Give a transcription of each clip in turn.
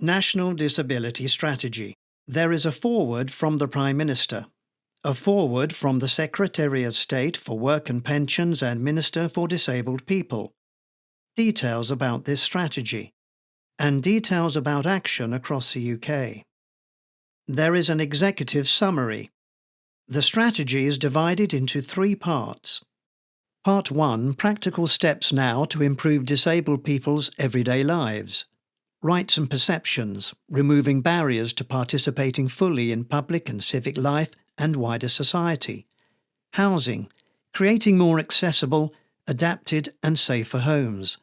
National Disability Strategy. There is a foreword from the Prime Minister, a foreword from the Secretary of State for Work and Pensions and Minister for Disabled People, details about this strategy, and details about action across the UK. There is an executive summary. The strategy is divided into 3 parts. Part 1, practical steps now to improve disabled people's everyday lives. Rights and perceptions, removing barriers to participating fully in public and civic life and wider society. Housing, creating more accessible, adapted and safer homes.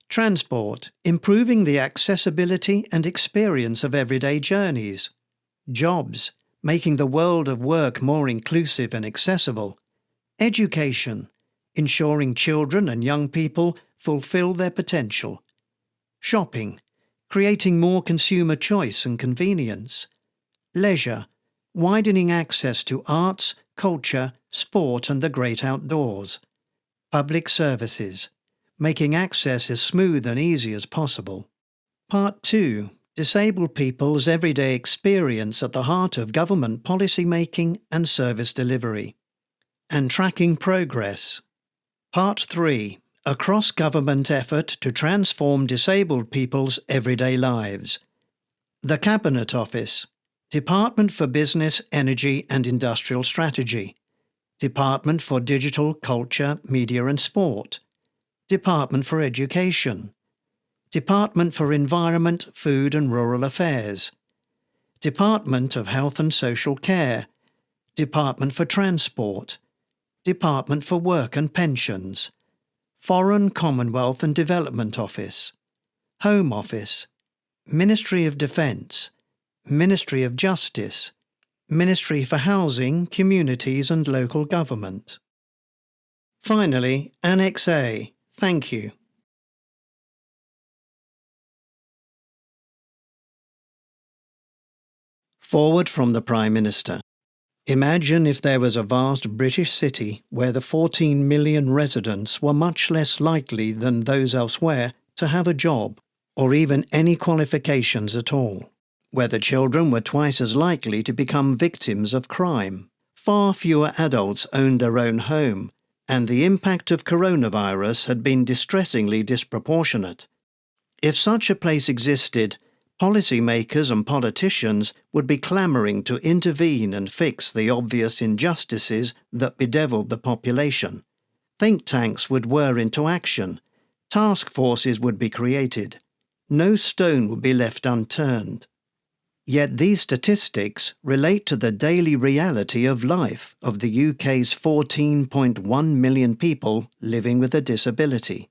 Transport, improving the accessibility and experience of everyday journeys. Jobs, making the world of work more inclusive and accessible. Education, ensuring children and young people fulfill their potential. Shopping, creating more consumer choice and convenience. Leisure, widening access to arts, culture, sport and the great outdoors. Public services, making access as smooth and easy as possible. Part 2, disabled people's everyday experience at the heart of government policy making and service delivery. And tracking progress. Part 3, a cross-government effort to transform disabled people's everyday lives. The Cabinet Office, Department for Business, Energy and Industrial Strategy, Department for Digital, Culture, Media and Sport, Department for Education, Department for Environment, Food and Rural Affairs, Department of Health and Social Care, Department for Transport, Department for Work and Pensions, Foreign, Commonwealth and Development Office, Home Office, Ministry of Defence, Ministry of Justice, Ministry for Housing, Communities and Local Government. Finally, Annex A. Thank you. Foreword from the Prime Minister. Imagine if there was a vast British city where the 14 million residents were much less likely than those elsewhere to have a job, or even any qualifications at all, where the children were twice as likely to become victims of crime. Far fewer adults owned their own home, and the impact of coronavirus had been distressingly disproportionate. If such a place existed, policymakers and politicians would be clamouring to intervene and fix the obvious injustices that bedeviled the population. Think tanks would whir into action. Task forces would be created. No stone would be left unturned. Yet these statistics relate to the daily reality of life of the UK's 14.1 million people living with a disability.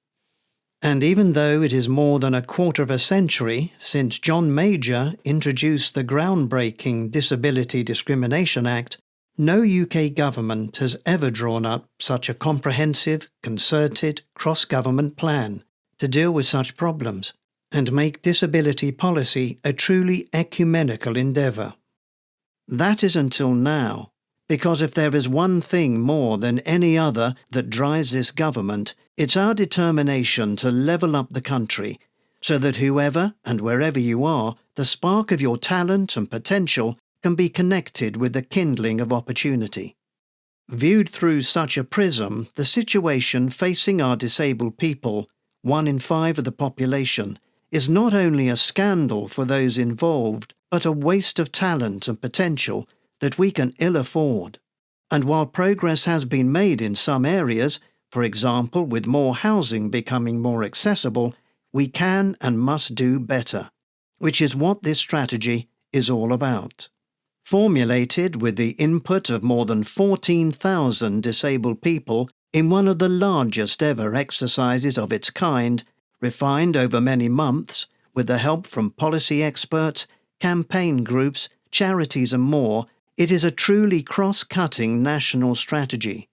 And even though it is more than a quarter of a century since John Major introduced the groundbreaking Disability Discrimination Act, no UK government has ever drawn up such a comprehensive, concerted, cross-government plan to deal with such problems and make disability policy a truly ecumenical endeavour. That is until now, because if there is one thing more than any other that drives this government, it's our determination to level up the country so that whoever and wherever you are, the spark of your talent and potential can be connected with the kindling of opportunity. Viewed through such a prism, the situation facing our disabled people, 1 in 5 of the population, is not only a scandal for those involved, but a waste of talent and potential that we can ill afford. And while progress has been made in some areas, for example with more housing becoming more accessible, we can and must do better, which is what this strategy is all about. Formulated with the input of more than 14,000 disabled people in one of the largest ever exercises of its kind, refined over many months with the help from policy experts, campaign groups, charities and more, it is a truly cross-cutting national strategy.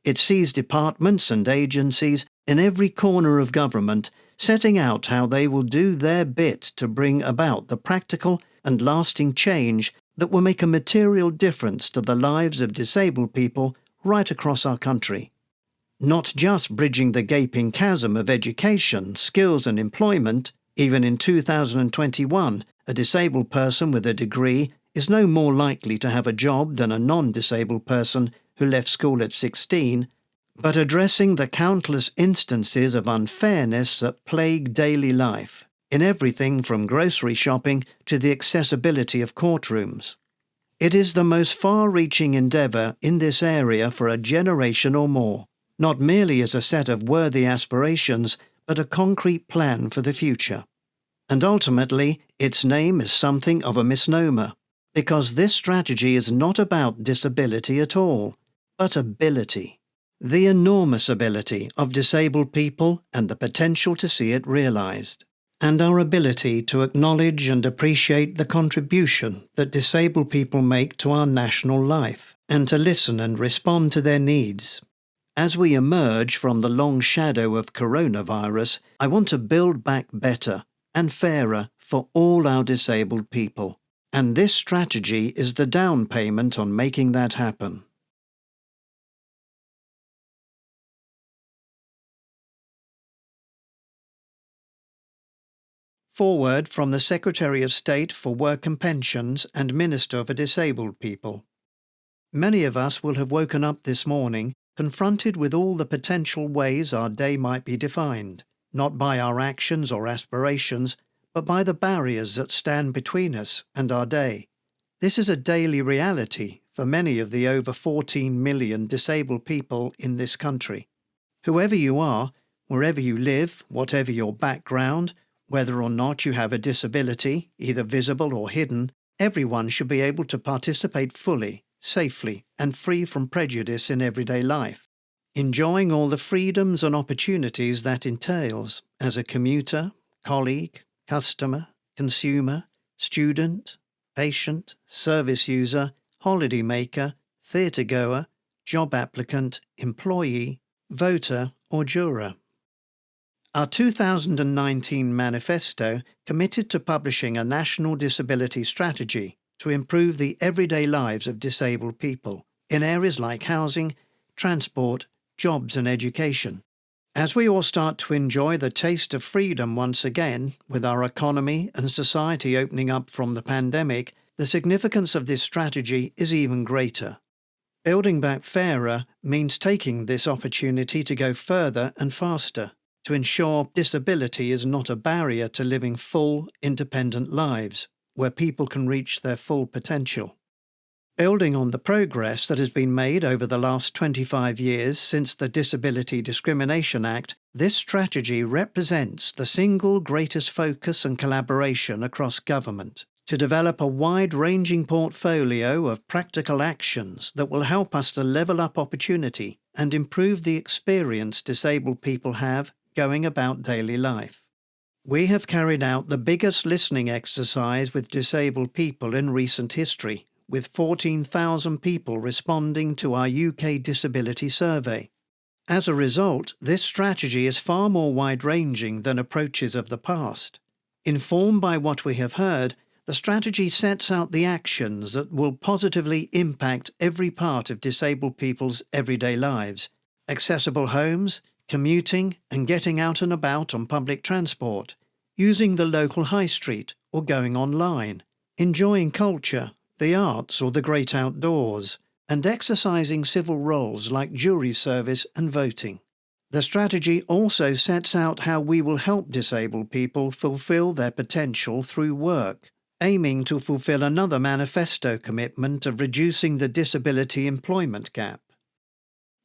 It sees departments and agencies in every corner of government setting out how they will do their bit to bring about the practical and lasting change that will make a material difference to the lives of disabled people right across our country. Not just bridging the gaping chasm of education, skills and employment, even in 2021, A disabled person with a degree is no more likely to have a job than a non-disabled person who left school at 16, but addressing the countless instances of unfairness that plague daily life, in everything from grocery shopping to the accessibility of courtrooms. It is the most far-reaching endeavour in this area for a generation or more, not merely as a set of worthy aspirations, but a concrete plan for the future. And ultimately, its name is something of a misnomer, because this strategy is not about disability at all, but ability. The enormous ability of disabled people and the potential to see it realised, and our ability to acknowledge and appreciate the contribution that disabled people make to our national life, and to listen and respond to their needs. As we emerge from the long shadow of coronavirus, I want to build back better and fairer for all our disabled people, and this strategy is the down payment on making that happen. Foreword from the Secretary of State for Work and Pensions and Minister for Disabled People. Many of us will have woken up this morning confronted with all the potential ways our day might be defined, not by our actions or aspirations, but by the barriers that stand between us and our day. This is a daily reality for many of the over 14 million disabled people in this country. Whoever you are, wherever you live, whatever your background, whether or not you have a disability, either visible or hidden, everyone should be able to participate fully, safely, and free from prejudice in everyday life, enjoying all the freedoms and opportunities that entails as a commuter, colleague, customer, consumer, student, patient, service user, holiday maker, theatre goer, job applicant, employee, voter, or juror. Our 2019 manifesto committed to publishing a national disability strategy to improve the everyday lives of disabled people in areas like housing, transport, jobs and education. As we all start to enjoy the taste of freedom once again, with our economy and society opening up from the pandemic, the significance of this strategy is even greater. Building back fairer means taking this opportunity to go further and faster, to ensure disability is not a barrier to living full, independent lives, where people can reach their full potential. Building on the progress that has been made over the last 25 years since the Disability Discrimination Act, this strategy represents the single greatest focus and collaboration across government to develop a wide-ranging portfolio of practical actions that will help us to level up opportunity and improve the experience disabled people have going about daily life. We have carried out the biggest listening exercise with disabled people in recent history, with 14,000 people responding to our UK disability survey. As a result, this strategy is far more wide-ranging than approaches of the past. Informed by what we have heard, the strategy sets out the actions that will positively impact every part of disabled people's everyday lives: accessible homes, commuting and getting out and about on public transport, using the local high street or going online, enjoying culture, the arts or the great outdoors, and exercising civil roles like jury service and voting. The strategy also sets out how we will help disabled people fulfill their potential through work, aiming to fulfill another manifesto commitment of reducing the disability employment gap.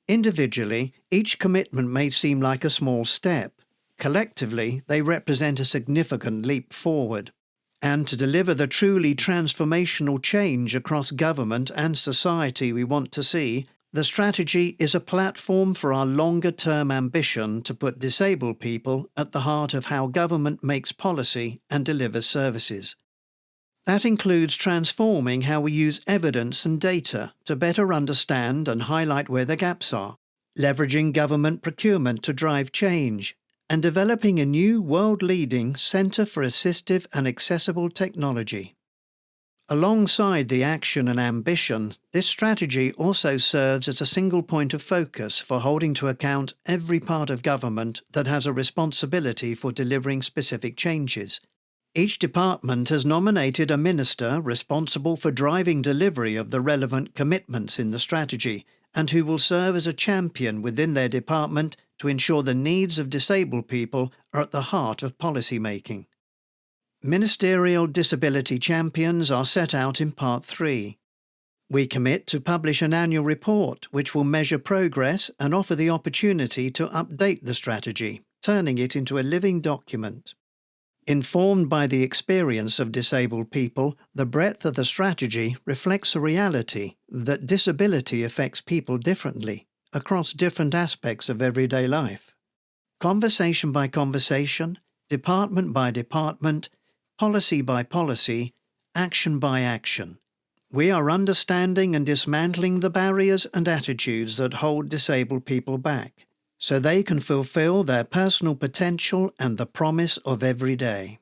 Individually, each commitment may seem like a small step. Collectively, they represent a significant leap forward. And to deliver the truly transformational change across government and society we want to see, the strategy is a platform for our longer-term ambition to put disabled people at the heart of how government makes policy and delivers services. That includes transforming how we use evidence and data to better understand and highlight where the gaps are, leveraging government procurement to drive change, and developing a new world-leading Centre for Assistive and Accessible Technology. Alongside the action and ambition, this strategy also serves as a single point of focus for holding to account every part of government that has a responsibility for delivering specific changes. Each department has nominated a minister responsible for driving delivery of the relevant commitments in the strategy and who will serve as a champion within their department to ensure the needs of disabled people are at the heart of policy making. Ministerial disability champions are set out in Part 3. We commit to publish an annual report which will measure progress and offer the opportunity to update the strategy, turning it into a living document. Informed by the experience of disabled people, the breadth of the strategy reflects a reality that disability affects people differently across different aspects of everyday life. Conversation by conversation, department by department, policy by policy, action by action. We are understanding and dismantling the barriers and attitudes that hold disabled people back, so they can fulfill their personal potential and the promise of every day.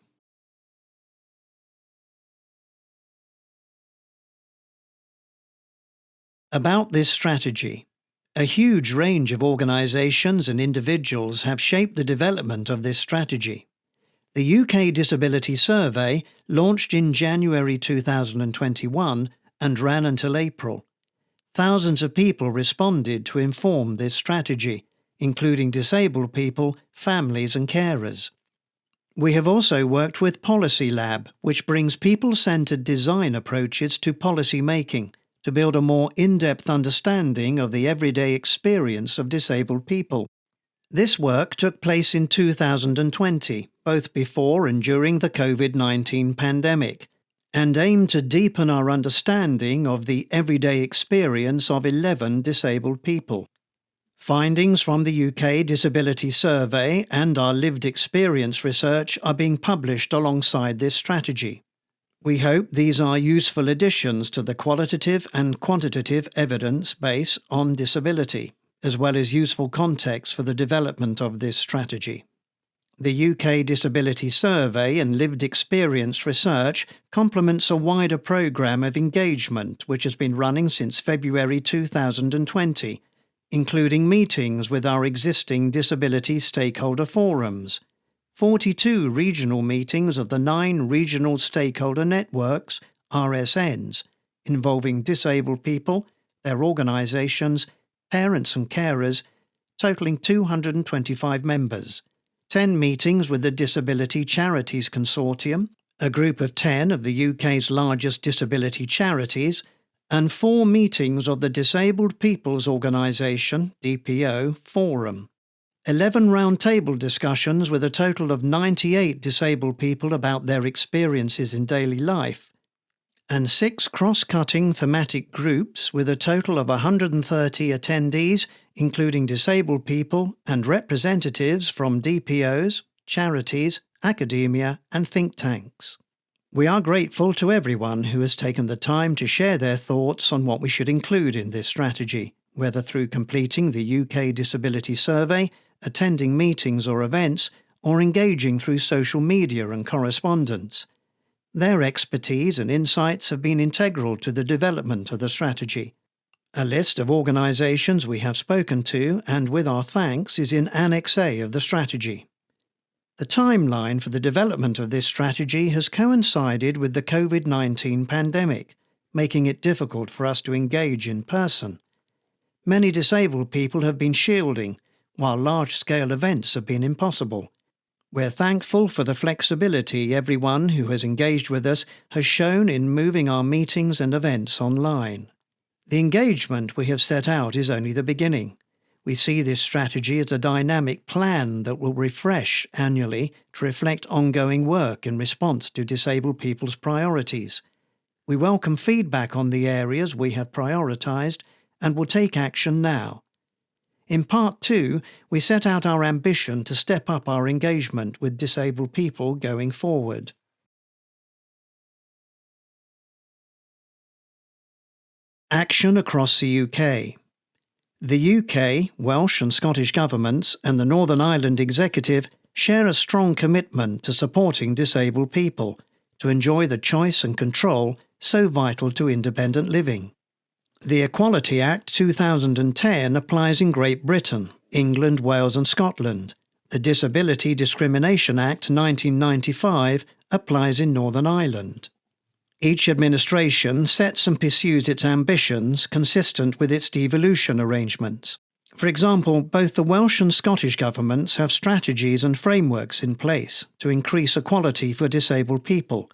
About this strategy. A huge range of organisations and individuals have shaped the development of this strategy. The UK Disability Survey launched in January 2021 and ran until April. Thousands of people responded to inform this strategy, including disabled people, families and carers. We have also worked with Policy Lab, which brings people-centred design approaches to policy making to build a more in-depth understanding of the everyday experience of disabled people. This work took place in 2020, both before and during the COVID-19 pandemic, and aimed to deepen our understanding of the everyday experience of 11 disabled people. Findings from the UK Disability Survey and our lived experience research are being published alongside this strategy. We hope these are useful additions to the qualitative and quantitative evidence base on disability, as well as useful context for the development of this strategy. The UK Disability Survey and lived experience research complements a wider programme of engagement which has been running since February 2020, including meetings with our existing disability stakeholder forums, 42 regional meetings of the 9 regional stakeholder networks, RSNs, involving disabled people, their organisations, parents and carers, totalling 225 members, 10 meetings with the Disability Charities Consortium, a group of 10 of the UK's largest disability charities, and 4 meetings of the Disabled People's Organisation, DPO, Forum. 11 roundtable discussions with a total of 98 disabled people about their experiences in daily life, and 6 cross-cutting thematic groups with a total of 130 attendees, including disabled people and representatives from DPOs, charities, academia and think tanks. We are grateful to everyone who has taken the time to share their thoughts on what we should include in this strategy, whether through completing the UK Disability Survey, attending meetings or events, or engaging through social media and correspondence. Their expertise and insights have been integral to the development of the strategy. A list of organisations we have spoken to, and with our thanks, is in Annex A of the strategy. The timeline for the development of this strategy has coincided with the COVID-19 pandemic, making it difficult for us to engage in person. Many disabled people have been shielding, while large-scale events have been impossible. We're thankful for the flexibility everyone who has engaged with us has shown in moving our meetings and events online. The engagement we have set out is only the beginning. We see this strategy as a dynamic plan that will refresh annually to reflect ongoing work in response to disabled people's priorities. We welcome feedback on the areas we have prioritised and will take action now. In Part 2, we set out our ambition to step up our engagement with disabled people going forward. Action across the UK. The UK, Welsh and Scottish governments and the Northern Ireland Executive share a strong commitment to supporting disabled people to enjoy the choice and control so vital to independent living. The Equality Act 2010 applies in Great Britain, England, Wales and Scotland. The Disability Discrimination Act 1995 applies in Northern Ireland. Each administration sets and pursues its ambitions consistent with its devolution arrangements. For example, both the Welsh and Scottish governments have strategies and frameworks in place to increase equality for disabled people.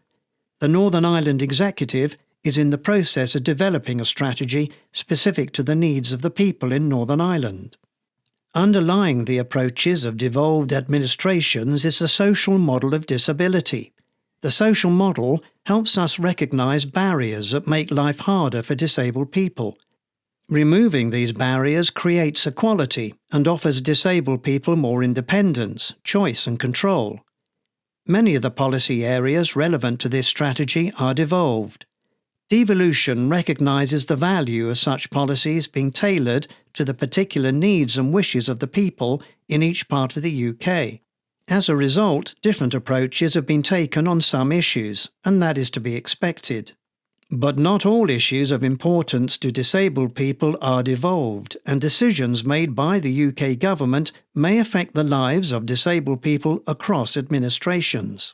The Northern Ireland Executive is in the process of developing a strategy specific to the needs of the people in Northern Ireland. Underlying the approaches of devolved administrations is the social model of disability. The social model helps us recognise barriers that make life harder for disabled people. Removing these barriers creates equality and offers disabled people more independence, choice and control. Many of the policy areas relevant to this strategy are devolved. Devolution recognises the value of such policies being tailored to the particular needs and wishes of the people in each part of the UK. As a result, different approaches have been taken on some issues, and that is to be expected. But not all issues of importance to disabled people are devolved, and decisions made by the UK government may affect the lives of disabled people across administrations.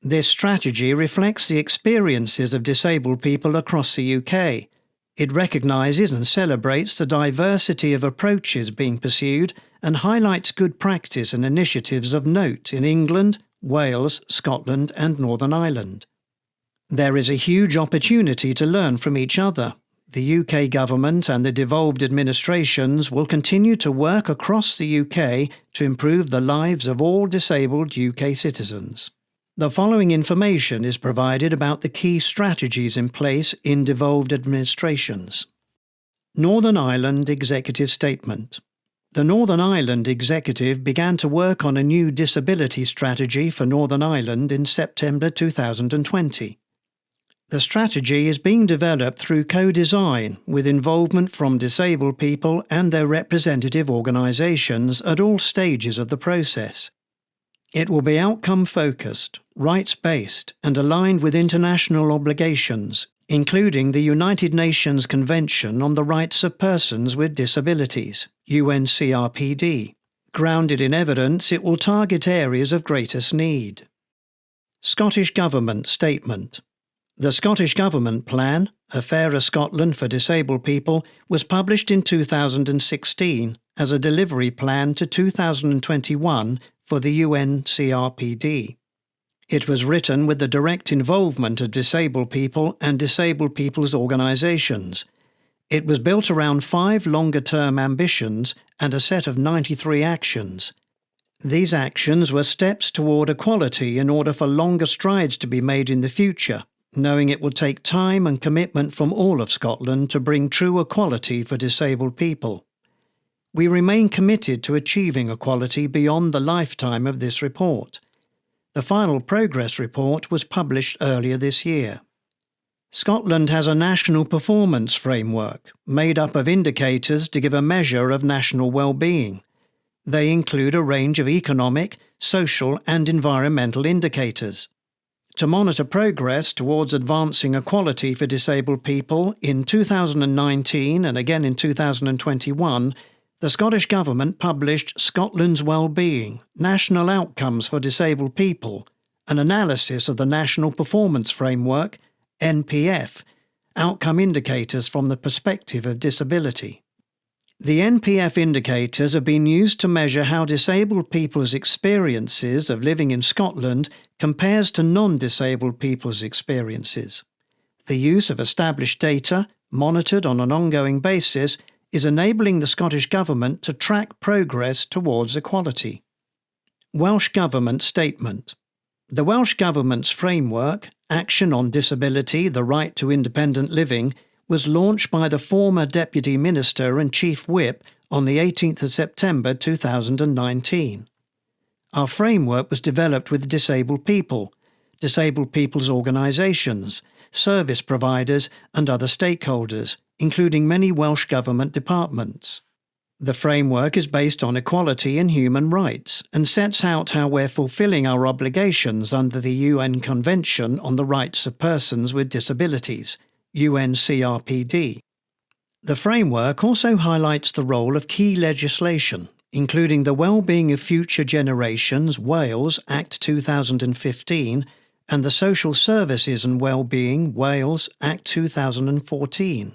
This strategy reflects the experiences of disabled people across the UK. It recognises and celebrates the diversity of approaches being pursued and highlights good practice and initiatives of note in England, Wales, Scotland and Northern Ireland. There is a huge opportunity to learn from each other. The UK government and the devolved administrations will continue to work across the UK to improve the lives of all disabled UK citizens. The following information is provided about the key strategies in place in devolved administrations. Northern Ireland Executive Statement. The Northern Ireland Executive began to work on a new disability strategy for Northern Ireland in September 2020. The strategy is being developed through co-design with involvement from disabled people and their representative organisations at all stages of the process. It will be outcome-focused, rights-based and aligned with international obligations, including the United Nations Convention on the Rights of Persons with Disabilities, UNCRPD. Grounded in evidence, it will target areas of greatest need. Scottish Government Statement. The Scottish Government Plan, A Fairer Scotland for Disabled People, was published in 2016 as a delivery plan to 2021 for the UNCRPD. It was written with the direct involvement of disabled people and disabled people's organisations. It was built around 5 longer-term ambitions and a set of 93 actions. These actions were steps toward equality in order for longer strides to be made in the future, knowing it would take time and commitment from all of Scotland to bring true equality for disabled people. We remain committed to achieving equality beyond the lifetime of this report. The final progress report was published earlier this year. Scotland has a national performance framework made up of indicators to give a measure of national well-being. They include a range of economic, social and environmental indicators. To monitor progress towards advancing equality for disabled people in 2019 and again in 2021, the Scottish Government published Scotland's Wellbeing, National Outcomes for Disabled People, an analysis of the National Performance Framework, NPF, outcome indicators from the perspective of disability. The NPF indicators have been used to measure how disabled people's experiences of living in Scotland compares to non-disabled people's experiences. The use of established data, monitored on an ongoing basis, is enabling the Scottish Government to track progress towards equality. Welsh Government Statement. The Welsh Government's framework, Action on Disability, the Right to Independent Living, was launched by the former Deputy Minister and Chief Whip on the 18th of September 2019. Our framework was developed with disabled people's organisations, service providers and other stakeholders, including many Welsh Government departments. The framework is based on equality and human rights and sets out how we're fulfilling our obligations under the UN Convention on the Rights of Persons with Disabilities, UNCRPD. The framework also highlights the role of key legislation, including the Wellbeing of Future Generations Wales Act 2015 and the Social Services and Wellbeing Wales Act 2014.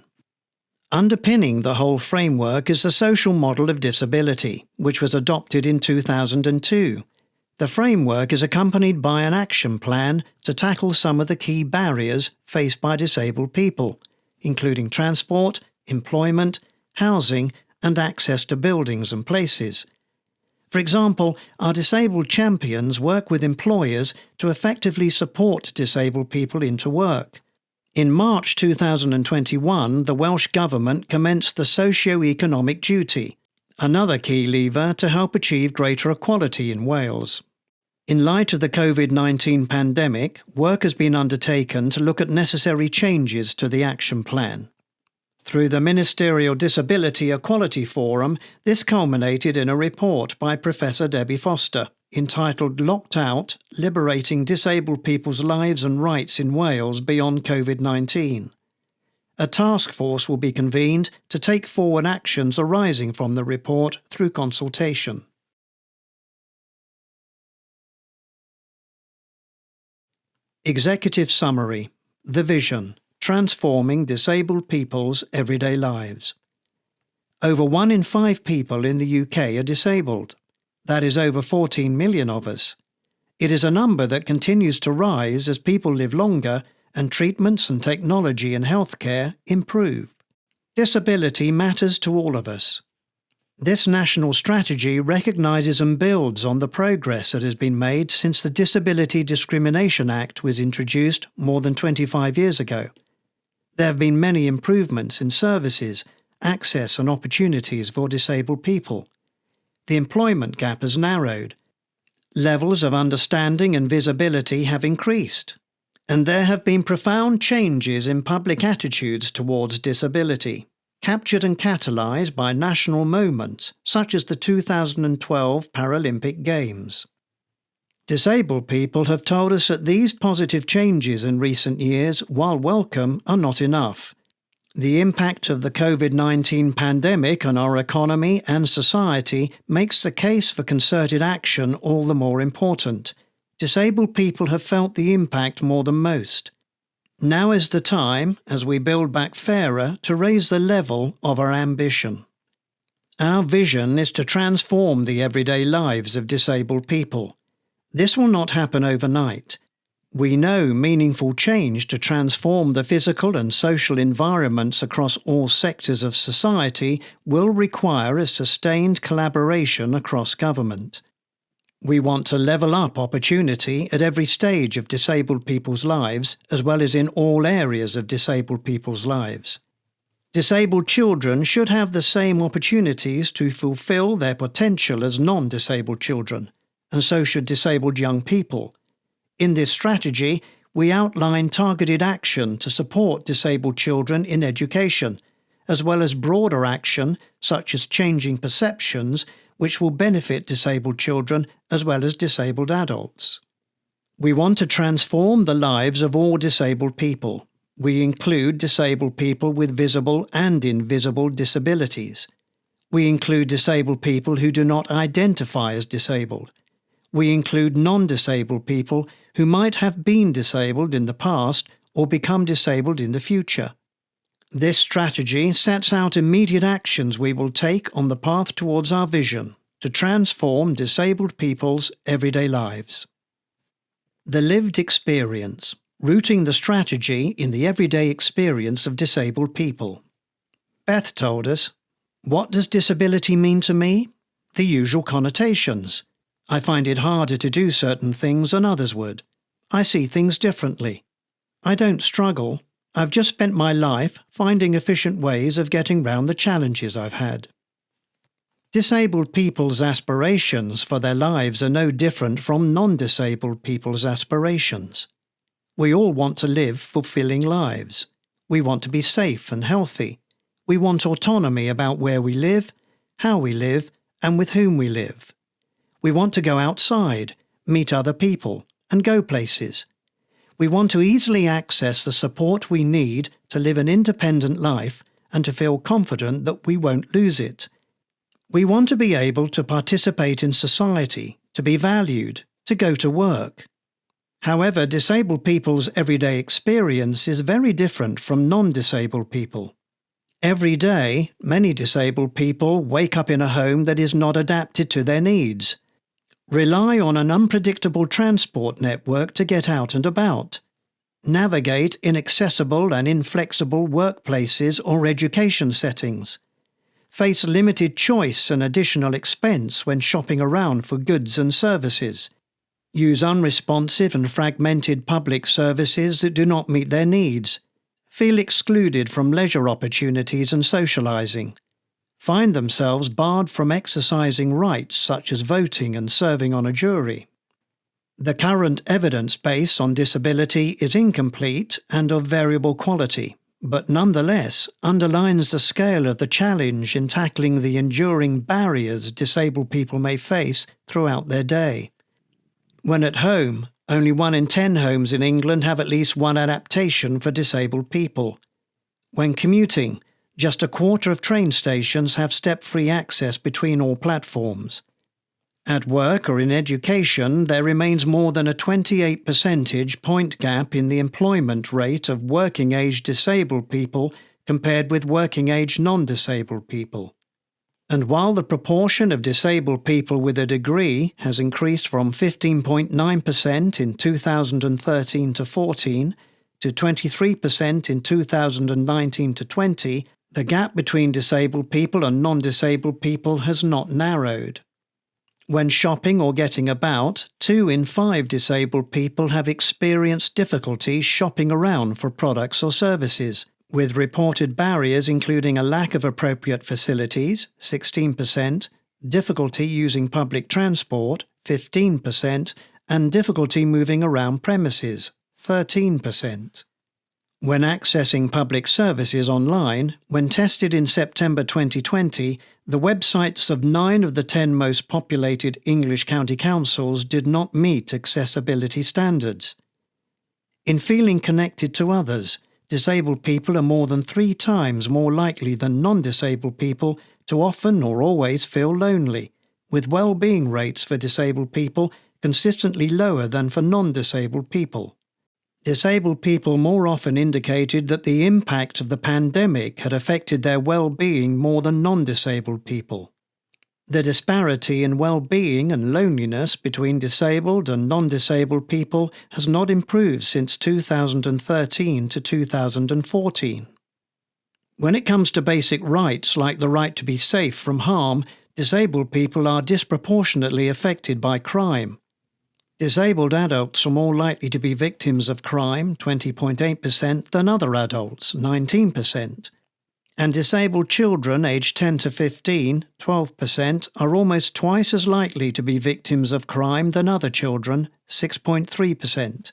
Underpinning the whole framework is the social model of disability, which was adopted in 2002. The framework is accompanied by an action plan to tackle some of the key barriers faced by disabled people, including transport, employment, housing, and access to buildings and places. For example, our disabled champions work with employers to effectively support disabled people into work. In March 2021, the Welsh Government commenced the socio-economic duty, another key lever to help achieve greater equality in Wales. In light of the COVID-19 pandemic, work has been undertaken to look at necessary changes to the action plan. Through the Ministerial Disability Equality Forum, this culminated in a report by Professor Debbie Foster, entitled Locked Out: Liberating Disabled People's Lives and Rights in Wales Beyond COVID-19. A task force will be convened to take forward actions arising from the report through consultation. Executive Summary. The Vision: Transforming Disabled People's Everyday Lives. Over 1 in 5 people in the UK are disabled. That is over 14 million of us. It is a number that continues to rise as people live longer and treatments and technology in healthcare improve. Disability matters to all of us. This national strategy recognises and builds on the progress that has been made since the Disability Discrimination Act was introduced more than 25 years ago. There have been many improvements in services, access and opportunities for disabled people. The employment gap has narrowed. Levels of understanding and visibility have increased. And there have been profound changes in public attitudes towards disability, captured and catalysed by national moments such as the 2012 Paralympic Games. Disabled people have told us that these positive changes in recent years, while welcome, are not enough. The impact of the COVID-19 pandemic on our economy and society makes the case for concerted action all the more important. Disabled people have felt the impact more than most. Now is the time, as we build back fairer, to raise the level of our ambition. Our vision is to transform the everyday lives of disabled people. This will not happen overnight. We know meaningful change to transform the physical and social environments across all sectors of society will require a sustained collaboration across government. We want to level up opportunity at every stage of disabled people's lives, as well as in all areas of disabled people's lives. Disabled children should have the same opportunities to fulfill their potential as non-disabled children, and so should disabled young people. In this strategy, we outline targeted action to support disabled children in education, as well as broader action such as changing perceptions, which will benefit disabled children as well as disabled adults. We want to transform the lives of all disabled people. We include disabled people with visible and invisible disabilities. We include disabled people who do not identify as disabled. We include non-disabled people who might have been disabled in the past or become disabled in the future. This strategy sets out immediate actions we will take on the path towards our vision to transform disabled people's everyday lives. The lived experience, rooting the strategy in the everyday experience of disabled people. Beth told us, "What does disability mean to me? The usual connotations. I find it harder to do certain things than others would. I see things differently. I don't struggle. I've just spent my life finding efficient ways of getting round the challenges I've had." Disabled people's aspirations for their lives are no different from non-disabled people's aspirations. We all want to live fulfilling lives. We want to be safe and healthy. We want autonomy about where we live, how we live, and with whom we live. We want to go outside, meet other people, and go places. We want to easily access the support we need to live an independent life and to feel confident that we won't lose it. We want to be able to participate in society, to be valued, to go to work. However, disabled people's everyday experience is very different from non-disabled people. Every day, many disabled people wake up in a home that is not adapted to their needs, rely on an unpredictable transport network to get out and about, navigate inaccessible and inflexible workplaces or education settings, face limited choice and additional expense when shopping around for goods and services, use unresponsive and fragmented public services that do not meet their needs, feel excluded from leisure opportunities and socializing, find themselves barred from exercising rights such as voting and serving on a jury. The current evidence base on disability is incomplete and of variable quality, but nonetheless underlines the scale of the challenge in tackling the enduring barriers disabled people may face throughout their day. When at home, only 1 in 10 homes in England have at least one adaptation for disabled people. When commuting, just a quarter of train stations have step-free access between all platforms. At work or in education, there remains more than a 28 percentage point gap in the employment rate of working-age disabled people compared with working-age non-disabled people. And while the proportion of disabled people with a degree has increased from 15.9% in 2013 to 14 to 23% in 2019 to 20, the gap between disabled people and non-disabled people has not narrowed. When shopping or getting about, 2 in 5 disabled people have experienced difficulty shopping around for products or services, with reported barriers including a lack of appropriate facilities, 16%, difficulty using public transport, 15%, and difficulty moving around premises, 13%. When accessing public services online, when tested in September 2020, the websites of 9 of the 10 most populated English county councils did not meet accessibility standards. In feeling connected to others, disabled people are more than 3 times more likely than non-disabled people to often or always feel lonely, with well-being rates for disabled people consistently lower than for non-disabled people. Disabled people more often indicated that the impact of the pandemic had affected their well-being more than non-disabled people. The disparity in well-being and loneliness between disabled and non-disabled people has not improved since 2013 to 2014. When it comes to basic rights like the right to be safe from harm, disabled people are disproportionately affected by crime. Disabled adults are more likely to be victims of crime, 20.8%, than other adults, 19%. And disabled children aged 10 to 15, 12%, are almost twice as likely to be victims of crime than other children, 6.3%.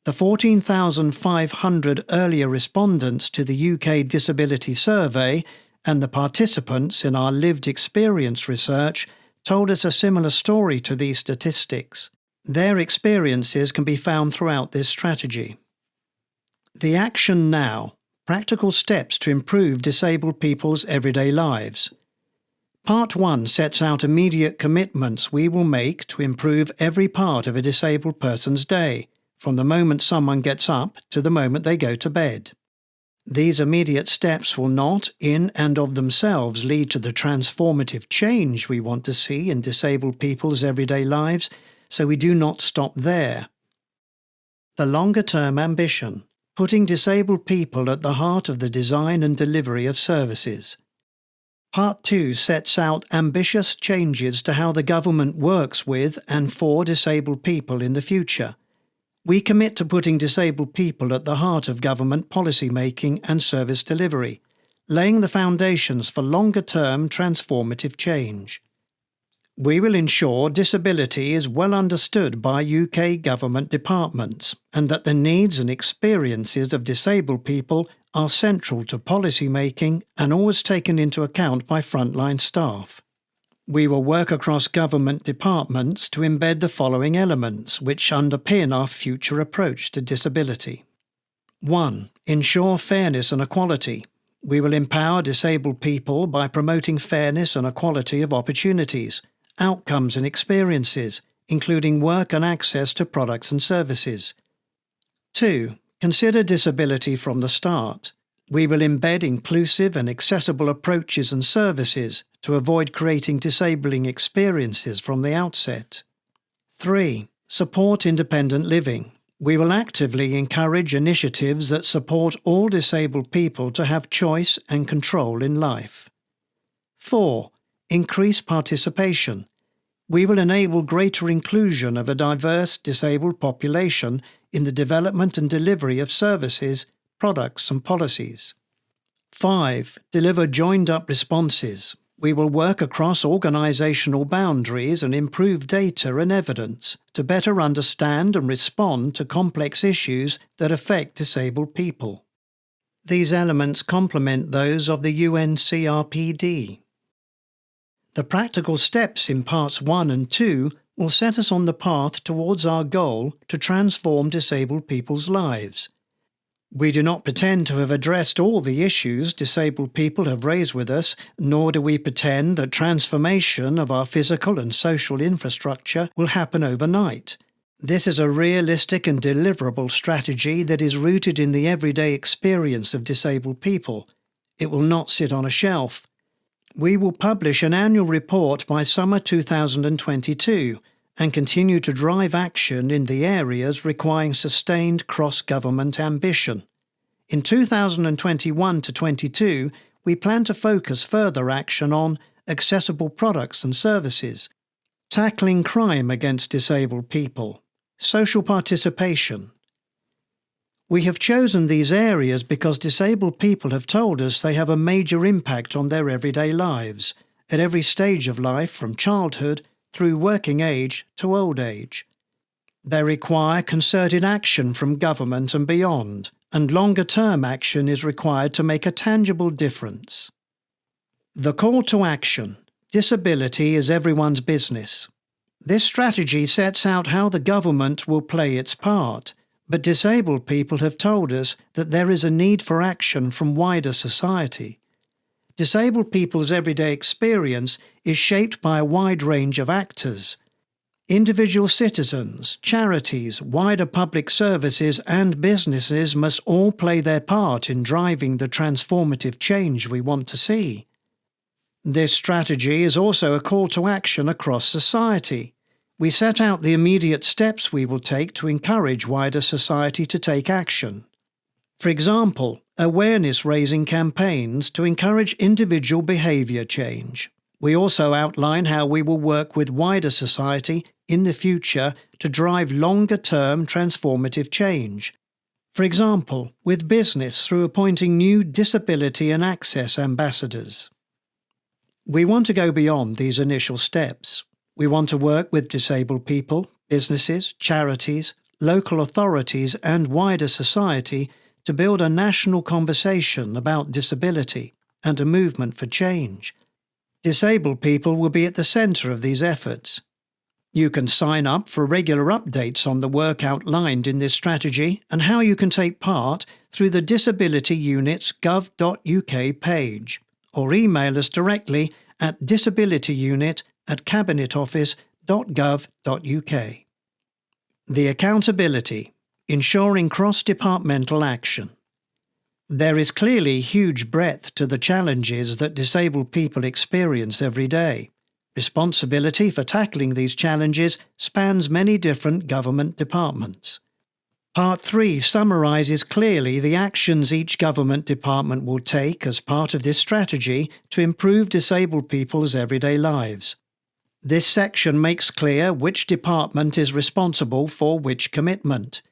The 14,500 earlier respondents to the UK Disability Survey and the participants in our lived experience research told us a similar story to these statistics. Their experiences can be found throughout this strategy. The action now. Practical steps to improve disabled people's everyday lives. Part 1 sets out immediate commitments we will make to improve every part of a disabled person's day, from the moment someone gets up to the moment they go to bed. These immediate steps will not, in and of themselves, lead to the transformative change we want to see in disabled people's everyday lives, so we do not stop there. The longer-term ambition. Putting disabled people at the heart of the design and delivery of services. Part 2 sets out ambitious changes to how the government works with and for disabled people in the future. We commit to putting disabled people at the heart of government policy making and service delivery, laying the foundations for longer-term transformative change. We will ensure disability is well understood by UK government departments and that the needs and experiences of disabled people are central to policy making and always taken into account by frontline staff. We will work across government departments to embed the following elements which underpin our future approach to disability. 1. Ensure fairness and equality. We will empower disabled people by promoting fairness and equality of opportunities, outcomes and experiences, including work and access to products and services. 2. Consider disability from the start. We will embed inclusive and accessible approaches and services to avoid creating disabling experiences from the outset. 3. Support independent living. We will actively encourage initiatives that support all disabled people to have choice and control in life. 4. Increase participation. We will enable greater inclusion of a diverse disabled population in the development and delivery of services, products and policies. 5. Deliver joined-up responses. We will work across organisational boundaries and improve data and evidence to better understand and respond to complex issues that affect disabled people. These elements complement those of the UNCRPD. The practical steps in Parts 1 and 2 will set us on the path towards our goal to transform disabled people's lives. We do not pretend to have addressed all the issues disabled people have raised with us, nor do we pretend that transformation of our physical and social infrastructure will happen overnight. This is a realistic and deliverable strategy that is rooted in the everyday experience of disabled people. It will not sit on a shelf. We will publish an annual report by summer 2022 and continue to drive action in the areas requiring sustained cross-government ambition. In 2021 to 22, we plan to focus further action on accessible products and services, tackling crime against disabled people, social participation. We have chosen these areas because disabled people have told us they have a major impact on their everyday lives, at every stage of life from childhood through working age to old age. They require concerted action from government and beyond, and longer-term action is required to make a tangible difference. The call to action: disability is everyone's business. This strategy sets out how the government will play its part, but disabled people have told us that there is a need for action from wider society. Disabled people's everyday experience is shaped by a wide range of actors. Individual citizens, charities, wider public services and businesses must all play their part in driving the transformative change we want to see. This strategy is also a call to action across society. We set out the immediate steps we will take to encourage wider society to take action. For example, awareness-raising campaigns to encourage individual behaviour change. We also outline how we will work with wider society in the future to drive longer-term transformative change. For example, with business through appointing new disability and access ambassadors. We want to go beyond these initial steps. We want to work with disabled people, businesses, charities, local authorities and wider society to build a national conversation about disability and a movement for change. Disabled people will be at the centre of these efforts. You can sign up for regular updates on the work outlined in this strategy and how you can take part through the Disability Unit's gov.uk page, or email us directly at disabilityunit@cabinetoffice.gov.uk. The accountability: ensuring cross-departmental action. There is clearly huge breadth to the challenges that disabled people experience every day. Responsibility for tackling these challenges spans many different government departments. Part 3 summarises clearly the actions each government department will take as part of this strategy to improve disabled people's everyday lives. This section makes clear which department is responsible for which commitment.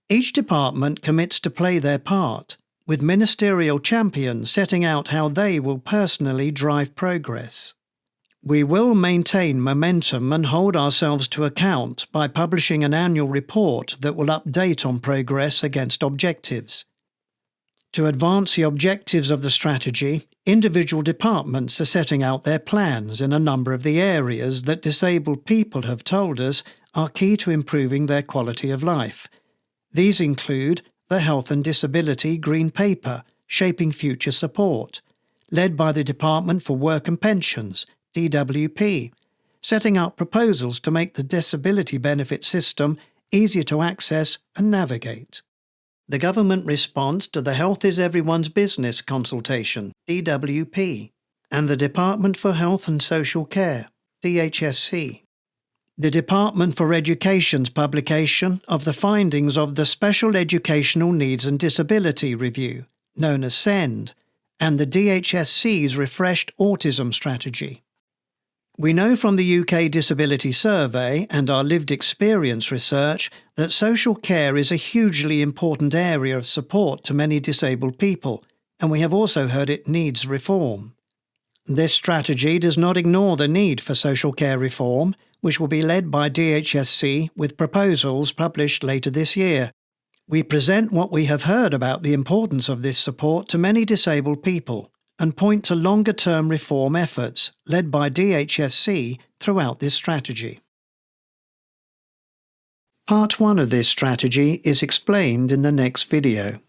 Each department commits to play their part, with ministerial champions setting out how they will personally drive progress. We will maintain momentum and hold ourselves to account by publishing an annual report that will update on progress against objectives. To advance the objectives of the strategy, individual departments are setting out their plans in a number of the areas that disabled people have told us are key to improving their quality of life. These include the Health and Disability Green Paper, Shaping Future Support, led by the Department for Work and Pensions, DWP, setting out proposals to make the disability benefit system easier to access and navigate. The government response to the Health is Everyone's Business consultation, DWP, and the Department for Health and Social Care, DHSC. The Department for Education's publication of the findings of the Special Educational Needs and Disability Review, known as SEND, and the DHSC's refreshed autism strategy. We know from the UK Disability Survey and our lived experience research that social care is a hugely important area of support to many disabled people, and we have also heard it needs reform. This strategy does not ignore the need for social care reform, which will be led by DHSC with proposals published later this year. We present what we have heard about the importance of this support to many disabled people and point to longer-term reform efforts led by DHSC throughout this strategy. Part 1 of this strategy is explained in the next video.